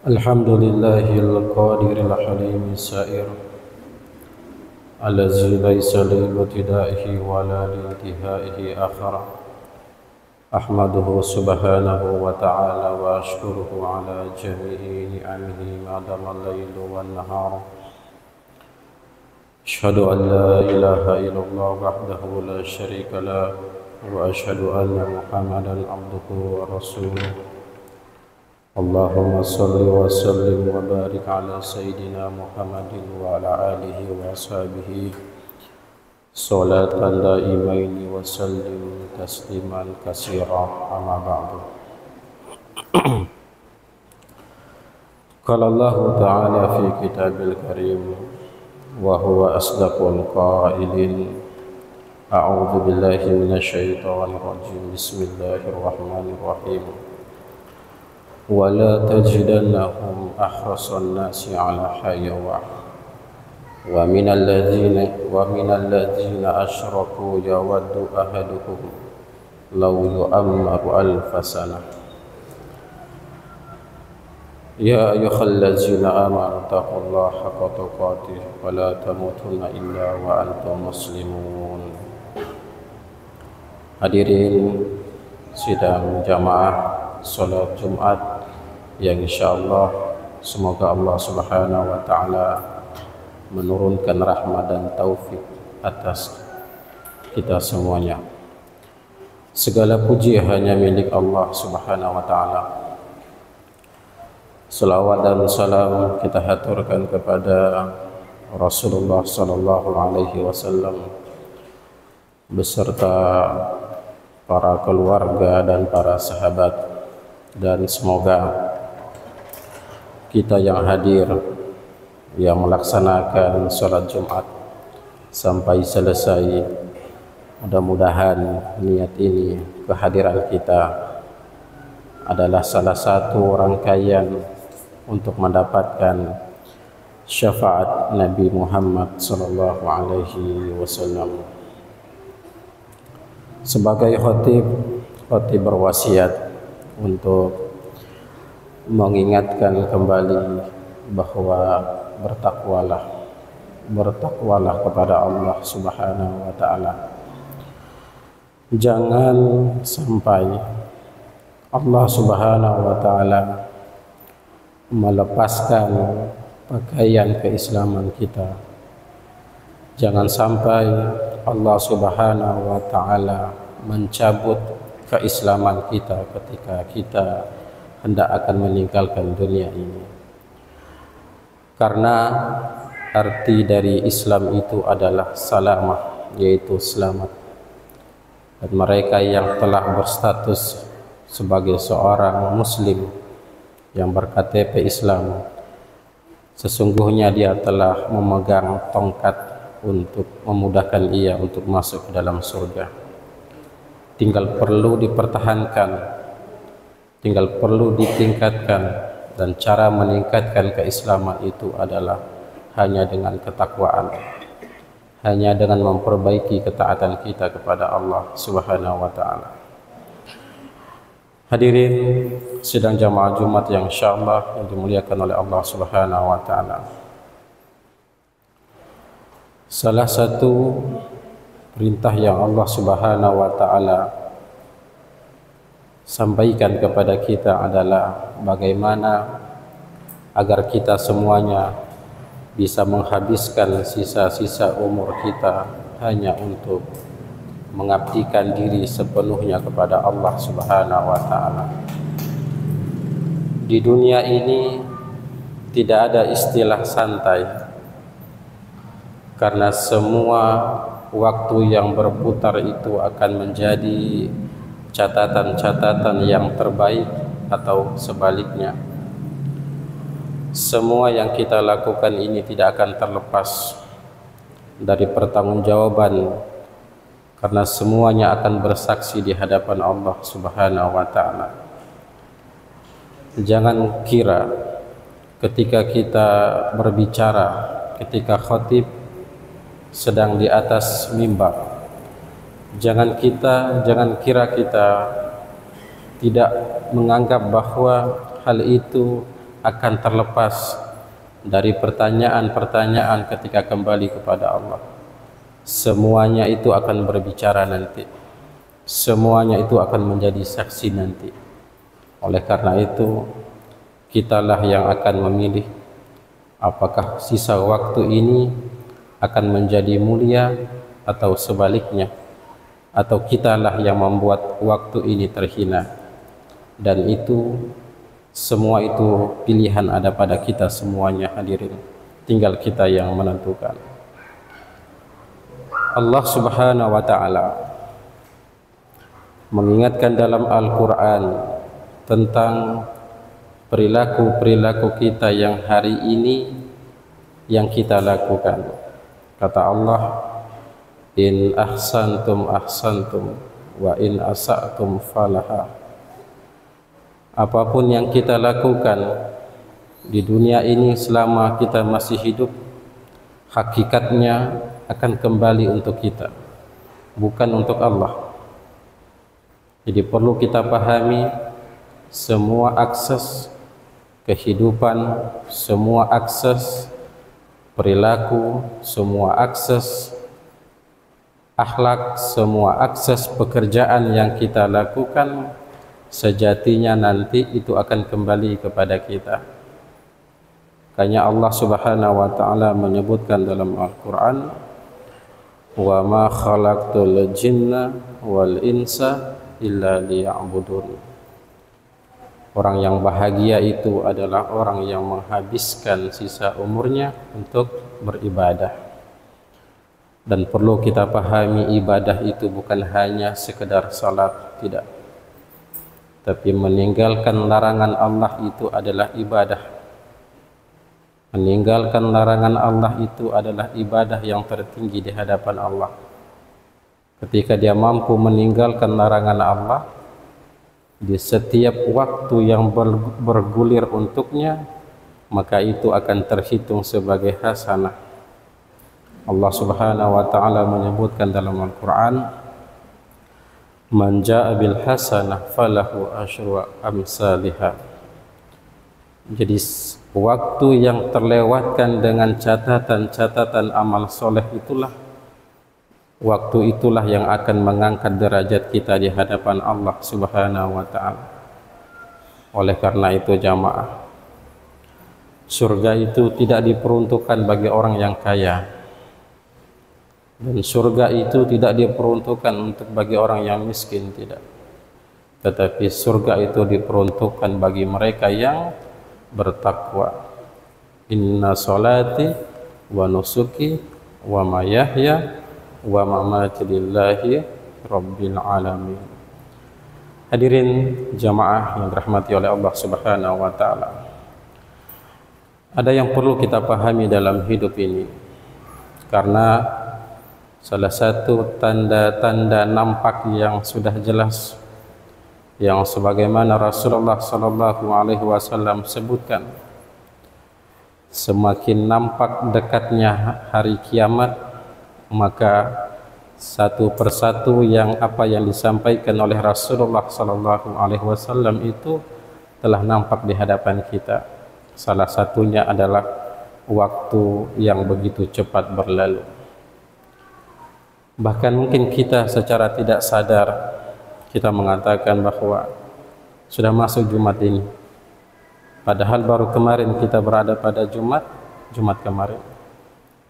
الحمد لله القادر الحليم السائر الذي ليس لابتدائه ولا لانتهائه آخر. أحمده سبحانه وتعالى وأشكره على جميع نعمه ما دام الليل والنهار. أشهد أن لا إله إلا الله وحده لا شريك له وأشهد أن محمدا عبده ورسوله. اللهم صل وسلم وبارك على سيدنا محمد وعلى آله وأصحابه صلاة دائمين وسلم تسليما كثيرا. أما بعد. قال الله تعالى في كتابه الكريم وهو أصدق القائلين: أعوذ بالله من الشيطان الرجيم. بسم الله الرحمن الرحيم. ولا تجدنهم أحرص الناس على حيوان ومن الذين أشركوا يود أحدهم لو يؤمر 1000 سنة. يا أيها الذين آمنوا اتقوا الله حق تقاته ولا تموتن إلا وأنتم مسلمون. Hadirin sidang jamaah salat Jumat yang insyaallah semoga Allah Subhanahu wa taala menurunkan rahmat dan taufik atas kita semuanya. Segala puji hanya milik Allah Subhanahu wa taala. Salawat dan salam kita haturkan kepada Rasulullah sallallahu alaihi wasallam beserta para keluarga dan para sahabat, dan semoga kita yang hadir yang melaksanakan sholat Jumat sampai selesai, mudah-mudahan niat ini, kehadiran kita adalah salah satu rangkaian untuk mendapatkan syafaat Nabi Muhammad sallallahu alaihi wasallam. Sebagai khatib berwasiat untuk mengingatkan kembali bahwa bertakwalah kepada Allah Subhanahu wa taala. Jangan sampai Allah Subhanahu wa taala melepaskan pakaian keislaman kita. Jangan sampai Allah Subhanahu wa taala mencabut keislaman kita ketika kita hendak akan meninggalkan dunia ini. Karena arti dari Islam itu adalah salamah, yaitu selamat. Dan mereka yang telah berstatus sebagai seorang muslim yang berKTP Islam, sesungguhnya dia telah memegang tongkat untuk memudahkan ia untuk masuk ke dalam surga. Tinggal perlu dipertahankan, tinggal perlu ditingkatkan, dan cara meningkatkan keislaman itu adalah hanya dengan ketakwaan, hanya dengan memperbaiki ketaatan kita kepada Allah Subhanahu wa taala. Hadirin sidang jamaah Jumat yang insyaallah yang dimuliakan oleh Allah Subhanahu wa taala. Salah satu perintah yang Allah Subhanahu wa taala sampaikan kepada kita adalah bagaimana agar kita semuanya bisa menghabiskan sisa-sisa umur kita hanya untuk mengabdikan diri sepenuhnya kepada Allah Subhanahu wa taala. Di dunia ini tidak ada istilah santai, karena semua waktu yang berputar itu akan menjadi catatan-catatan yang terbaik atau sebaliknya. Semua yang kita lakukan ini tidak akan terlepas dari pertanggungjawaban, karena semuanya akan bersaksi di hadapan Allah Subhanahu wa taala. Jangan kira ketika kita berbicara, ketika khatib sedang di atas mimbar, jangan kira kita tidak menganggap bahwa hal itu akan terlepas dari pertanyaan-pertanyaan ketika kembali kepada Allah. Semuanya itu akan berbicara nanti. Semuanya itu akan menjadi saksi nanti. Oleh karena itu, kitalah yang akan memilih apakah sisa waktu ini akan menjadi mulia atau sebaliknya, atau kitalah yang membuat waktu ini terhina. Dan itu semua itu pilihan ada pada kita semuanya, hadirin. Tinggal kita yang menentukan. Allah Subhanahu wa ta'ala mengingatkan dalam Al-Quran tentang perilaku-perilaku kita yang hari ini yang kita lakukan. Kata Allah, in ahsantum ahsantum wa in asa'tum falaha. Apapun yang kita lakukan di dunia ini selama kita masih hidup, hakikatnya akan kembali untuk kita, bukan untuk Allah. Jadi perlu kita pahami, semua akses kehidupan, semua akses perilaku, semua akses akhlak, semua akses pekerjaan yang kita lakukan sejatinya nanti itu akan kembali kepada kita. Makanya Allah Subhanahu wa ta'ala menyebutkan dalam Al-Quran, wa ma khalaqtul jinna wal insa illa liya'budun. Orang yang bahagia itu adalah orang yang menghabiskan sisa umurnya untuk beribadah. Dan perlu kita pahami, ibadah itu bukan hanya sekedar salat, tidak. Tapi meninggalkan larangan Allah itu adalah ibadah. Meninggalkan larangan Allah itu adalah ibadah yang tertinggi di hadapan Allah. Ketika dia mampu meninggalkan larangan Allah di setiap waktu yang bergulir untuknya, maka itu akan terhitung sebagai hasanah. Allah Subhanahu wa ta'ala menyebutkan dalam Al-Quran, man jaa bil hasanah falahu asyru amsalihha. Jadi waktu yang terlewatkan dengan catatan-catatan amal soleh itulah, waktu itulah yang akan mengangkat derajat kita di hadapan Allah Subhanahu wa ta'ala. Oleh karena itu jamaah, surga itu tidak diperuntukkan bagi orang yang kaya, dan surga itu tidak diperuntukkan untuk bagi orang yang miskin, tidak. Tetapi surga itu diperuntukkan bagi mereka yang bertakwa. Inna salati wa nusuki wa mayahya wa mamati lillahi rabbil alamin. Hadirin jamaah yang dirahmati oleh Allah Subhanahu wa ta'ala, ada yang perlu kita pahami dalam hidup ini, karena salah satu tanda-tanda nampak yang sudah jelas, yang sebagaimana Rasulullah sallallahu alaihi wasallam sebutkan, semakin nampak dekatnya hari kiamat, maka satu persatu yang disampaikan oleh Rasulullah sallallahu alaihi wasallam itu telah nampak di hadapan kita. Salah satunya adalah waktu yang begitu cepat berlalu. Bahkan mungkin kita secara tidak sadar kita mengatakan bahwa sudah masuk Jumat ini, padahal baru kemarin kita berada pada Jumat kemarin.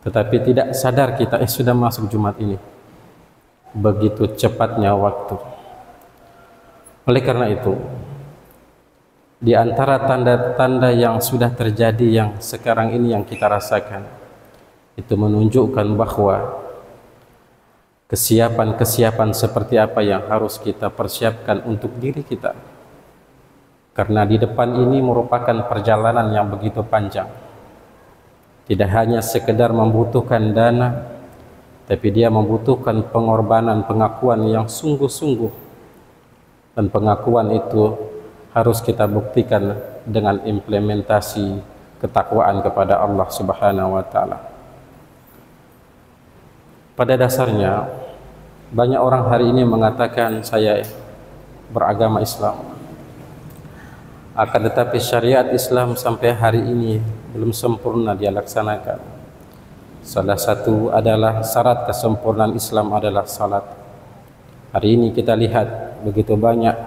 Tetapi tidak sadar kita sudah masuk Jumat ini. Begitu cepatnya waktu. Oleh karena itu, di antara tanda-tanda yang sudah terjadi yang sekarang ini yang kita rasakan, itu menunjukkan bahwa kesiapan-kesiapan seperti apa yang harus kita persiapkan untuk diri kita. Karena di depan ini merupakan perjalanan yang begitu panjang. Tidak hanya sekedar membutuhkan dana, tapi dia membutuhkan pengorbanan, pengakuan yang sungguh-sungguh. Dan pengakuan itu harus kita buktikan dengan implementasi ketakwaan kepada Allah Subhanahu wa ta'ala. Pada dasarnya, banyak orang hari ini mengatakan saya beragama Islam. Akan tetapi syariat Islam sampai hari ini belum sempurna dia laksanakan. Salah satu adalah syarat kesempurnaan Islam adalah salat. Hari ini kita lihat begitu banyak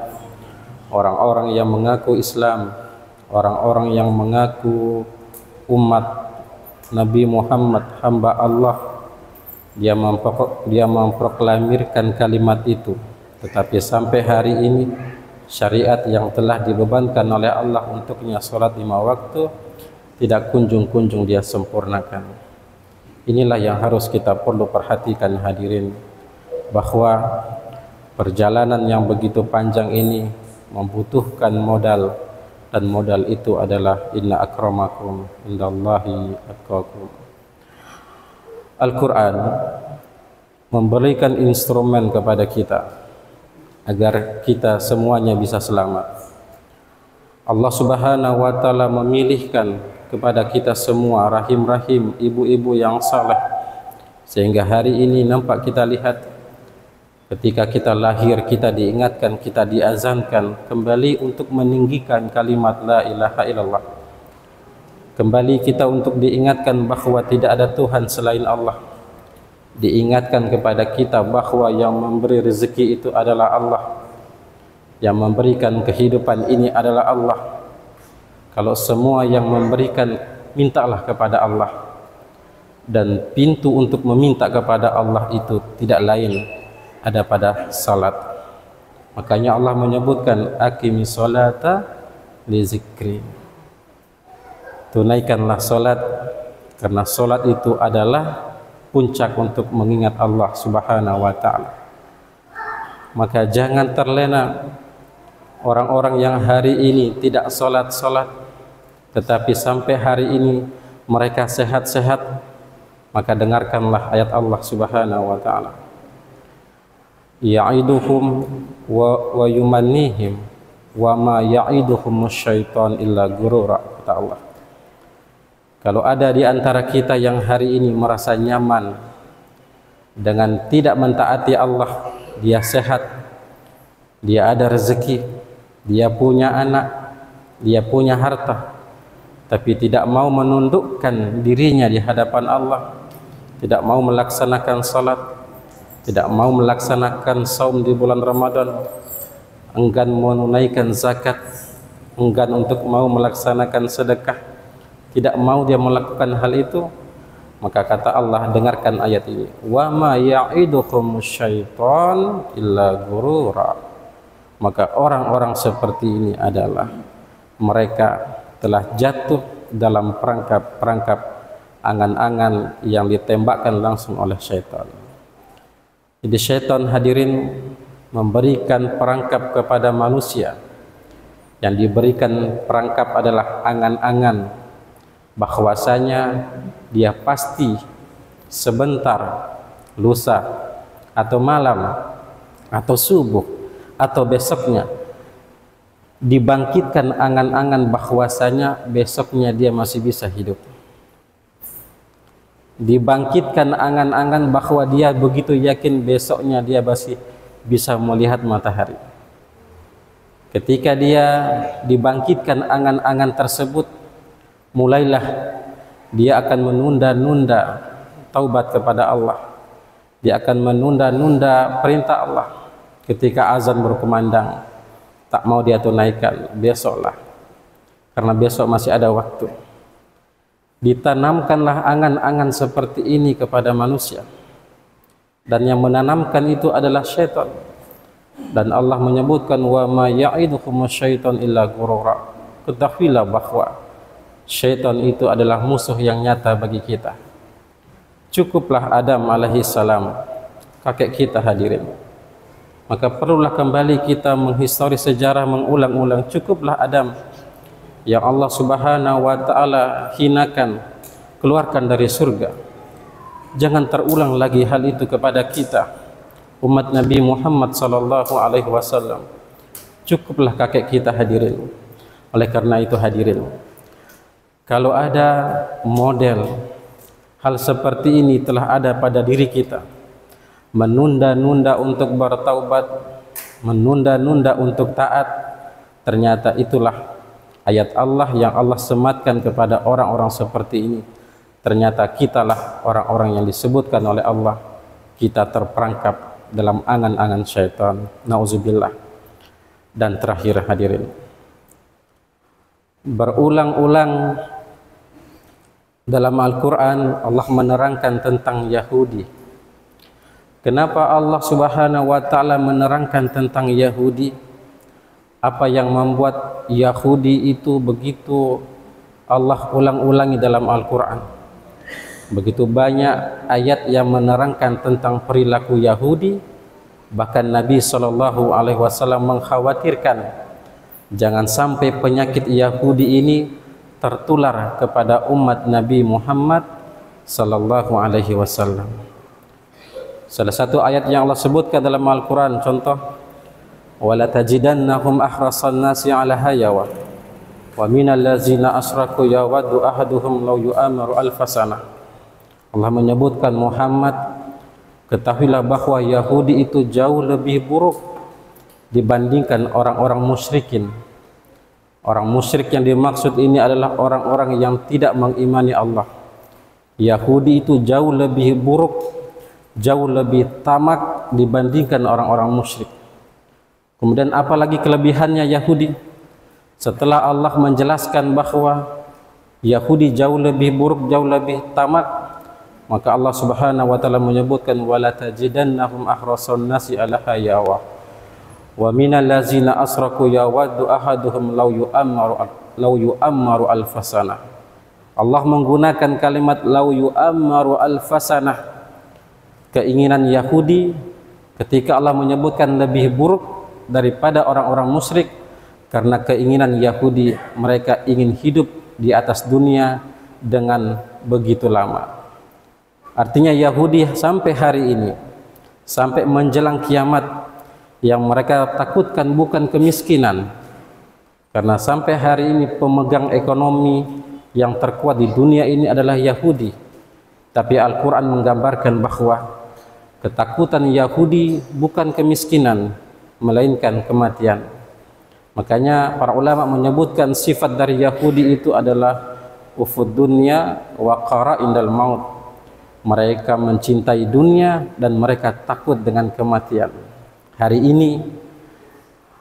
orang-orang yang mengaku Islam, orang-orang yang mengaku umat Nabi Muhammad, hamba Allah, dia memproklamirkan kalimat itu, tetapi sampai hari ini syariat yang telah dibebankan oleh Allah untuknya, salat 5 waktu, tidak kunjung-kunjung dia sempurnakan. Inilah yang harus kita perlu perhatikan hadirin, bahwa perjalanan yang begitu panjang ini membutuhkan modal, dan modal itu adalah inna akramakum indallahi atqakum. Al-Quran memberikan instrumen kepada kita agar kita semuanya bisa selamat. Allah Subhanahu wa Ta'ala memilihkan kepada kita semua rahim-rahim, ibu-ibu yang saleh, sehingga hari ini nampak kita lihat ketika kita lahir, kita diingatkan, kita diazankan kembali untuk meninggikan kalimat la ilaha illallah. Kembali kita untuk diingatkan bahwa tidak ada Tuhan selain Allah. Diingatkan kepada kita bahwa yang memberi rezeki itu adalah Allah, yang memberikan kehidupan ini adalah Allah. Kalau semua yang memberikan, mintalah kepada Allah. Dan pintu untuk meminta kepada Allah itu tidak lain ada pada salat. Makanya Allah menyebutkan aqimis sholata li zikri. Tunaikanlah salat, karena salat itu adalah puncak untuk mengingat Allah Subhanahu wa Ta'ala. Maka jangan terlena orang-orang yang hari ini tidak salat-salat, tetapi sampai hari ini mereka sehat-sehat. Maka dengarkanlah ayat Allah Subhanahu wa Ta'ala. Ya'iduhum wa yumannihim wa ma ya'iduhum syaitan illa gurura, kata Allah. Kalau ada di antara kita yang hari ini merasa nyaman dengan tidak mentaati Allah, dia sehat, dia ada rezeki, dia punya anak, dia punya harta, tapi tidak mau menundukkan dirinya di hadapan Allah, tidak mau melaksanakan salat, tidak mau melaksanakan saum di bulan Ramadan, enggan menunaikan zakat, enggan untuk mau melaksanakan sedekah, tidak mau dia melakukan hal itu, maka kata Allah, dengarkan ayat ini, wa ma ya'iduhum syaitan illa gurura. Maka orang-orang seperti ini adalah mereka telah jatuh dalam perangkap angan-angan yang ditembakkan langsung oleh syaitan. Jadi syaitan hadirin memberikan perangkap kepada manusia. Yang diberikan perangkap adalah angan-angan bahwasanya dia pasti sebentar, lusa atau malam atau subuh atau besoknya dibangkitkan angan-angan bahwasanya besoknya dia masih bisa hidup. Dibangkitkan angan-angan bahwa dia begitu yakin besoknya dia masih bisa melihat matahari. Ketika dia dibangkitkan angan-angan tersebut, mulailah dia akan menunda-nunda taubat kepada Allah. Dia akan menunda-nunda perintah Allah. Ketika azan berkumandang, tak mau dia tunaikan, besoklah, karena besok masih ada waktu. Ditanamkanlah angan-angan seperti ini kepada manusia, dan yang menanamkan itu adalah syaitan. Dan Allah menyebutkan wa ma ya'idukum syaitan illa gurura. Ketahuilah bahwa syaitan itu adalah musuh yang nyata bagi kita. Cukuplah Adam alaihissalam, kakek kita hadirin, maka perlulah kembali kita menghistori sejarah, mengulang-ulang. Cukuplah Adam yang Allah Subhanahu wa Ta'ala hinakan, keluarkan dari surga. Jangan terulang lagi hal itu kepada kita, umat Nabi Muhammad sallallahu alaihi wasallam. Cukuplah kakek kita hadirin. Oleh karena itu hadirin, kalau ada model hal seperti ini telah ada pada diri kita, menunda-nunda untuk bertaubat, menunda-nunda untuk taat, ternyata itulah ayat Allah yang Allah sematkan kepada orang-orang seperti ini, ternyata kitalah orang-orang yang disebutkan oleh Allah, kita terperangkap dalam angan-angan syaitan. Nauzubillah. Dan terakhir hadirin, berulang-ulang dalam Al-Quran Allah menerangkan tentang Yahudi. Kenapa Allah Subhanahu wa ta'ala menerangkan tentang Yahudi? Apa yang membuat Yahudi itu begitu Allah ulang-ulangi dalam Al-Quran? Begitu banyak ayat yang menerangkan tentang perilaku Yahudi. Bahkan Nabi SAW mengkhawatirkan jangan sampai penyakit Yahudi ini tertular kepada umat Nabi Muhammad SAW. Salah satu ayat yang Allah sebutkan dalam Al-Quran, contoh, wala tajidannahum ahrasan nasi ala hayawa wa minal ladzina asraku yawaddu ahaduhum law yu'amaru alfasana. Allah menyebutkan, Muhammad, ketahuilah bahwa Yahudi itu jauh lebih buruk dibandingkan orang-orang musyrikin. Orang musyrik yang dimaksud ini adalah orang-orang yang tidak mengimani Allah. Yahudi itu jauh lebih buruk, jauh lebih tamak dibandingkan orang-orang musyrik. Kemudian apalagi kelebihannya Yahudi? Setelah Allah menjelaskan bahwa Yahudi jauh lebih buruk, jauh lebih tamak, maka Allah Subhanahu wa ta'ala menyebutkan wala tajidannahum ahrasan nasi ala hayawa wa minal ladzina asraku yawaddu ahaduhum law yu'ammaru alfasana. Allah menggunakan kalimat law yu'ammaru alfasana. Keinginan Yahudi ketika Allah menyebutkan lebih buruk daripada orang-orang musyrik, karena keinginan Yahudi mereka ingin hidup di atas dunia dengan begitu lama. Artinya Yahudi sampai hari ini, sampai menjelang kiamat, yang mereka takutkan bukan kemiskinan, karena sampai hari ini pemegang ekonomi yang terkuat di dunia ini adalah Yahudi. Tapi Al-Quran menggambarkan bahwa ketakutan Yahudi bukan kemiskinan, melainkan kematian. Makanya para ulama menyebutkan sifat dari Yahudi itu adalah ufud dunya wa qara indal maut. Mereka mencintai dunia dan mereka takut dengan kematian. Hari ini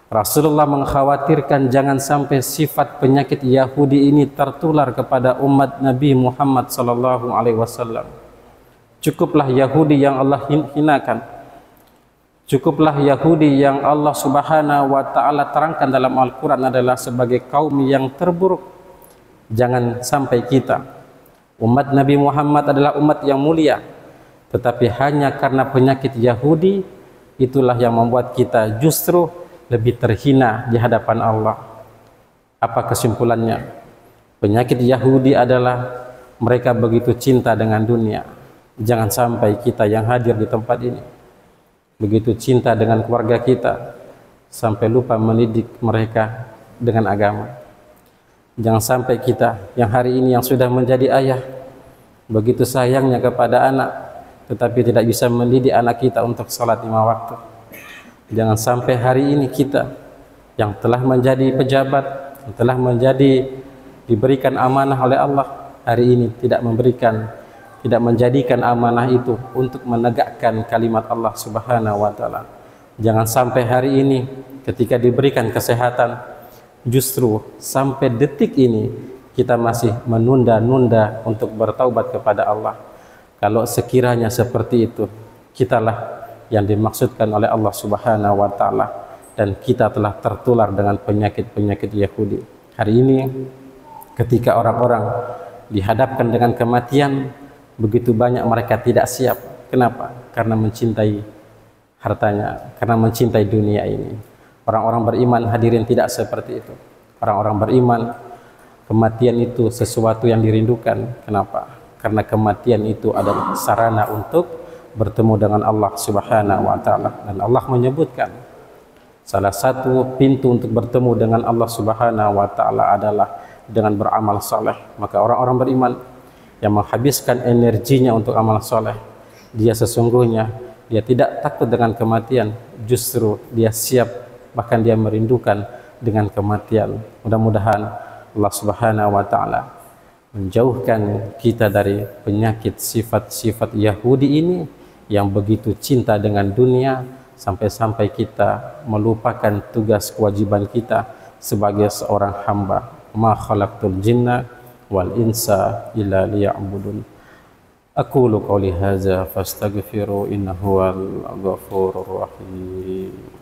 Rasulullah mengkhawatirkan jangan sampai sifat penyakit Yahudi ini tertular kepada umat Nabi Muhammad SAW. Cukuplah Yahudi yang Allah hinakan, cukuplah Yahudi yang Allah Subhanahu wa ta'ala terangkan dalam Al-Quran adalah sebagai kaum yang terburuk. Jangan sampai kita, umat Nabi Muhammad adalah umat yang mulia, tetapi hanya karena penyakit Yahudi itulah yang membuat kita justru lebih terhina di hadapan Allah. Apa kesimpulannya? Penyakit Yahudi adalah mereka begitu cinta dengan dunia. Jangan sampai kita yang hadir di tempat ini begitu cinta dengan keluarga kita sampai lupa mendidik mereka dengan agama. Jangan sampai kita yang hari ini yang sudah menjadi ayah begitu sayangnya kepada anak, tetapi tidak bisa mendidik anak kita untuk salat 5 waktu. Jangan sampai hari ini kita yang telah menjadi pejabat, yang telah diberikan amanah oleh Allah, hari ini tidak menjadikan amanah itu untuk menegakkan kalimat Allah Subhanahu wa ta'ala. Jangan sampai hari ini ketika diberikan kesehatan, justru sampai detik ini kita masih menunda-nunda untuk bertaubat kepada Allah. Kalau sekiranya seperti itu, kitalah yang dimaksudkan oleh Allah Subhanahu wa ta'ala, dan kita telah tertular dengan penyakit-penyakit Yahudi. Hari ini ketika orang-orang dihadapkan dengan kematian, begitu banyak mereka tidak siap. Kenapa? Karena mencintai hartanya, karena mencintai dunia ini. Orang-orang beriman hadirin tidak seperti itu. Orang-orang beriman, kematian itu sesuatu yang dirindukan. Kenapa? Karena kematian itu adalah sarana untuk bertemu dengan Allah Subhanahu wa ta'ala. Dan Allah menyebutkan salah satu pintu untuk bertemu dengan Allah Subhanahu wa ta'ala adalah dengan beramal saleh. Maka orang-orang beriman yang menghabiskan energinya untuk amal soleh, dia sesungguhnya dia tidak takut dengan kematian, justru dia siap, bahkan dia merindukan dengan kematian. Mudah-mudahan Allah Subhanahu wa taala menjauhkan kita dari penyakit sifat-sifat Yahudi ini yang begitu cinta dengan dunia sampai-sampai kita melupakan tugas kewajiban kita sebagai seorang hamba. Ma khalaqtul jinna wal insa illa liya'budun. Aqulu qouli hadza fastaghfiru innahu wal ghafurur rahim.